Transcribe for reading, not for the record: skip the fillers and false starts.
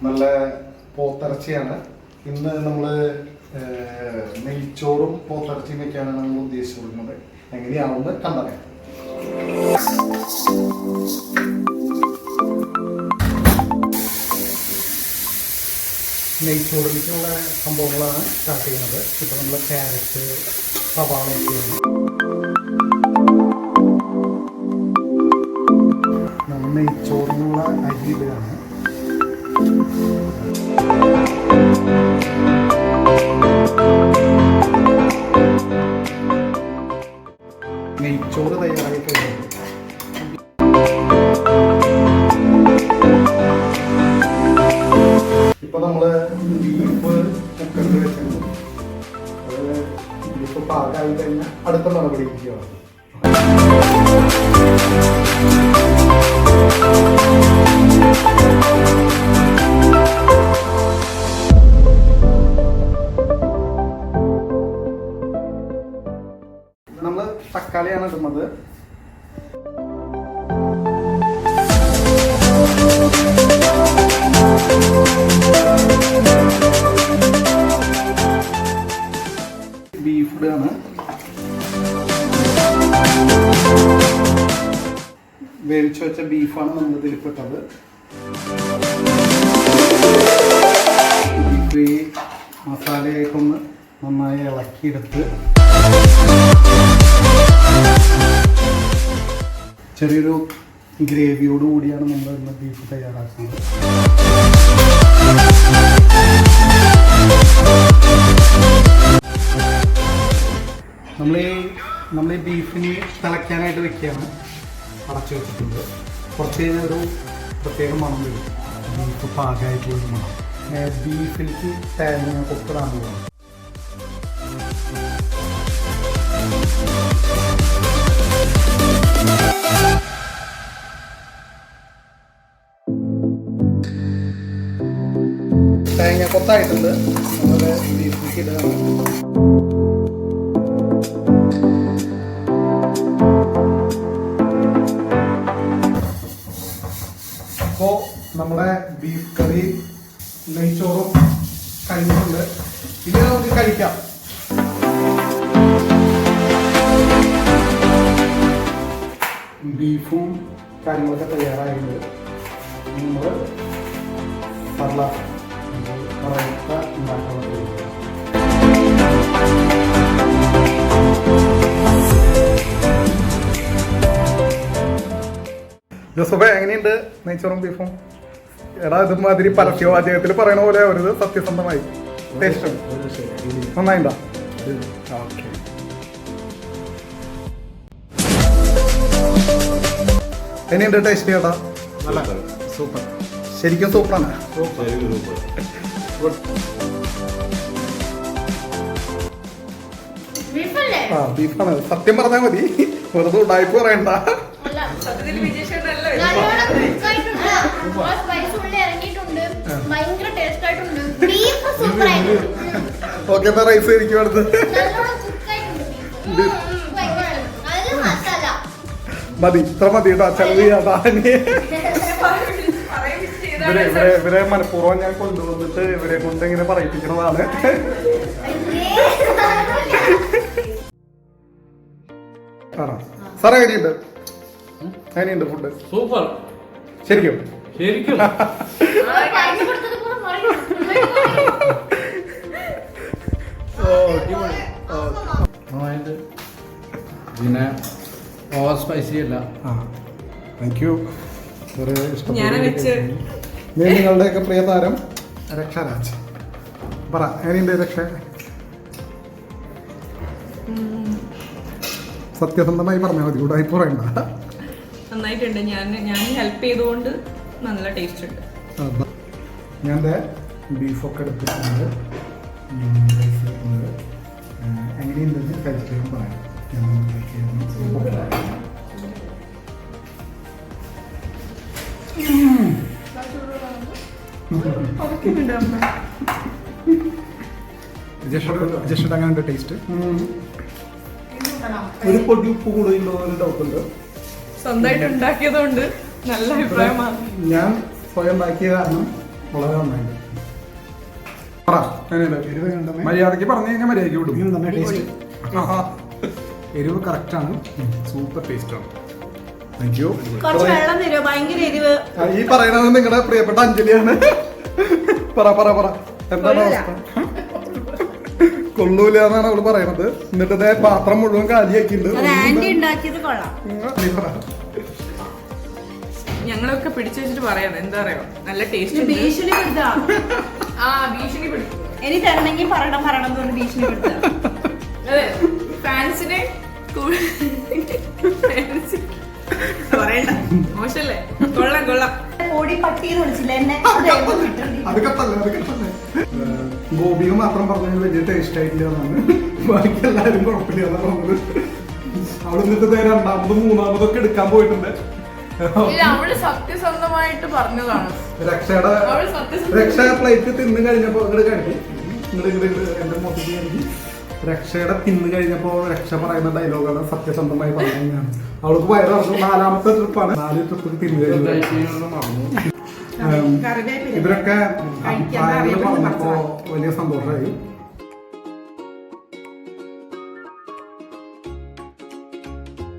നല്ല പോത്തിറച്ചിയാണ്. ഇന്ന് നമ്മൾ നെയ്ച്ചോറും പോത്തിറച്ചിയും വെക്കാനാണ് നമ്മൾ ഉദ്ദേശിച്ചിരിക്കുന്നത്. എങ്ങനെയാണെന്ന് കണ്ടറിയാം. നെയ്ച്ചോറിലേക്കുള്ള സംഭവങ്ങളാണ് സ്റ്റാർട്ട് ചെയ്യുന്നത്. ഇപ്പോൾ നമ്മൾ ക്യാരറ്റ്, സവാള ഒക്കെയാണ്. നമ്മൾ നെയ്ച്ചോറിനുള്ള അരി ഇടുകയാണ്. നെയ്ച്ചോറ് തയ്യാറായി കഴിഞ്ഞു. ഇപ്പൊ നമ്മള് ബീഫ് കുക്കറിൽ വെച്ചിട്ടുണ്ട്. ബീഫ് പാകമായി കഴിഞ്ഞാൽ അടുത്ത നടപടിയാണ്. നമ്മള് തക്കാളിയാണ് ഇടുന്നത്. ബീഫ് ഇടുകയാണ്. വേവിച്ച് വെച്ച ബീഫാണ് നമ്മൾ ഇതിൽപ്പെട്ടത്. ബീഫ് ഈ മസാലയായിട്ടൊന്ന് നന്നായി ഇളക്കിയെടുത്ത് ചെറിയൊരു ഗ്രേവിയോട് കൂടിയാണ് നമ്മൾ ഇന്ന് ബീഫ് തയ്യാറാക്കുന്നത്. നമ്മൾ ഈ ബീഫിന് തിളയ്ക്കാനായിട്ട് വെക്കുകയാണ്. അടച്ചു വെച്ചിട്ടുണ്ട്. കുറച്ച് കഴിഞ്ഞാൽ ഒരു പ്രത്യേക മണം വരും. ബീഫ് പാകമായിട്ടുള്ളൊരു മണം. ബീഫിലേക്ക് തേങ്ങ കൊത്തിടാൻ പോകണം. തേങ്ങ കൊത്തായിട്ടുണ്ട്. നമ്മൾ ബീഫിലേക്ക് ഇടുകയാണ്. അപ്പോൾ നമ്മുടെ ബീഫ് കറി നെയ്ച്ചോറും കഴിഞ്ഞിട്ടുണ്ട്. ഇനി നമുക്ക് കഴിക്കാം. ബീഫും കാര്യങ്ങളൊക്കെ തയ്യാറായിട്ടുണ്ട്. നമ്മൾ പറയത്ത ഉണ്ടാക്കാൻ ജോസഫേ, എങ്ങനെയുണ്ട് നെയ്ച്ചോറും ബീഫും? എടാ, ഇതുമാതിരി പരസ്യവാചകത്തിൽ പറയണ പോലെ ഒരു സത്യസന്ധമായി ടേസ്റ്റ് നന്നായിണ്ടാ? ഓക്കെ. എങ്ങനെയുണ്ട് ടേസ്റ്റ് ചേട്ടാ? നല്ല സൂപ്പർ. ശരിക്കും സൂപ്പറാണ്. ആ, ബീഫാണ്. സത്യം പറഞ്ഞാൽ മതി, വെറുതെ ഉടായ്പ പറയണ്ട. ഓക്കെ, റൈസ് എനിക്ക് വേണ്ടത് മതി. ഇത്ര മതി കേട്ടോ. ചെലവ് ചെയ്യാതാ. ഇവരെ മനഃപൂർവ്വം ഞാൻ കൊണ്ടുവന്നിട്ട് ഇവരെ കൊണ്ട് ഇങ്ങനെ പറയിപ്പിക്കുന്നതാണ്. ആണോ സാറേ? എങ്ങനെയുണ്ട്? എങ്ങനെയുണ്ട് ഫുഡ്? സൂപ്പർ. ശരിക്കും ശരിക്കും പിന്നെ ഓവർ സ്പൈസി അല്ല. Thank you. നിങ്ങളുടെയൊക്കെ പ്രിയ താരം രക്ഷാരാജ്. പറ, എങ്ങനെയുണ്ട് രക്ഷ? സത്യസന്ധമായി പറഞ്ഞാൽ മതി, കൂടായി പറയണ്ട. നന്നായിട്ടുണ്ട്. ഞാൻ ഹെൽപ്പ് ചെയ്തുകൊണ്ട് നല്ല ടേസ്റ്റ് ഉണ്ട്. ഞാൻ ബീഫൊക്കെ എടുത്തിട്ടുണ്ട്. എങ്ങനെയുണ്ടെന്ന് കഴിക്കാൻ പറയാം. ജസ്റ്റ് അങ്ങനെ ടേസ്റ്റ്. ഒരു പൊടി ഉപ്പ് കൂടുതലുണ്ടോ എന്ന് ഡൗട്ട് ഉണ്ട്. സ്വന്തമായിട്ട് ഉണ്ടാക്കിയതുകൊണ്ട് നല്ല അഭിപ്രായമാണ്. ഞാൻ സ്വയം ഉണ്ടാക്കിയ കാരണം വളരെ നന്നായിട്ട് പറ എങ്ങനെയുണ്ട്? മര്യാദക്ക് പറഞ്ഞു കഴിഞ്ഞാൽ മര്യാദക്ക് വിടും. ആഹാ. എരിവ് കറക്റ്റാണ്, സൂപ്പർ ടേസ്റ്റാണ്. Thank you. കുറച്ച് വെള്ളം തരുമോ? ഭയങ്കര എരിവ്. ഈ പറയുന്നത് നിങ്ങളുടെ പ്രിയപ്പെട്ട അഞ്ജലിയാണ്. പറ പറ പറ എന്താണ് അവസ്ഥ? കൊള്ളൂല എന്നാണ് അവള് പറയണത്. എന്നിട്ട് ഇതേ പാത്രം മുഴുവൻ കാലിയാക്കിയിട്ടുണ്ട്. അത് ആന്റി ഉണ്ടാക്കിയത് കൊള്ളാം. ഞങ്ങളൊക്കെ പിടിച്ചു വെച്ചിട്ട് പറയാം എന്താ പറയാ നല്ല ടേസ്റ്റ് ഭീഷണിപ്പെടുത്താ. ഭീഷണിപ്പെടുത്തും. ഇനി തരണമെങ്കിൽ പറയണം പറയണം എന്ന് പറഞ്ഞ് ഭീഷണിപ്പെടുത്താ. അതെ ഫാൻസിനെ പറയണ്ട മോശല്ലേ. കൊള്ളാം കൊള്ളാം. ഓടി പട്ടിയെന്ന് വിളിച്ചില്ല എന്നെ. അതൊക്കെ ഗോപിക മാത്രം പറഞ്ഞത് വലിയ ടേസ്റ്റ് ആയിട്ടില്ല എന്നാണ്. ബാക്കി എല്ലാവരും കുഴപ്പമില്ല എന്നാണ് പറഞ്ഞത്. അവിടെ നിന്നിട്ട് രണ്ടാമതും മൂന്നാമതൊക്കെ എടുക്കാൻ പോയിട്ടുണ്ട്. അവള് സത്യസന്ധമായിട്ട് പറഞ്ഞതാണ്. രക്ഷ പ്ലേറ്റ് തിന്ന് കഴിഞ്ഞപ്പോ ഇങ്ങോട്ട് കഴിക്കും. എന്റെ മൊത്തത്തിൽ കഴിക്കും. രക്ഷയുടെ തിന്ന് കഴിഞ്ഞപ്പോ രക്ഷ പറയുന്ന ഡയലോഗാണ് സത്യസന്ധമായി പറയുന്നതാണ്. അവൾക്ക് വയറിറങ്ങും. 4ാമത്തെ ട്രിപ്പാണ്. 4 ട്രിപ്പ് തിന്ന് കഴിഞ്ഞു. ഇവരൊക്കെ അഭിപ്രായങ്ങൾ പറഞ്ഞപ്പോ വലിയ സന്തോഷമായി.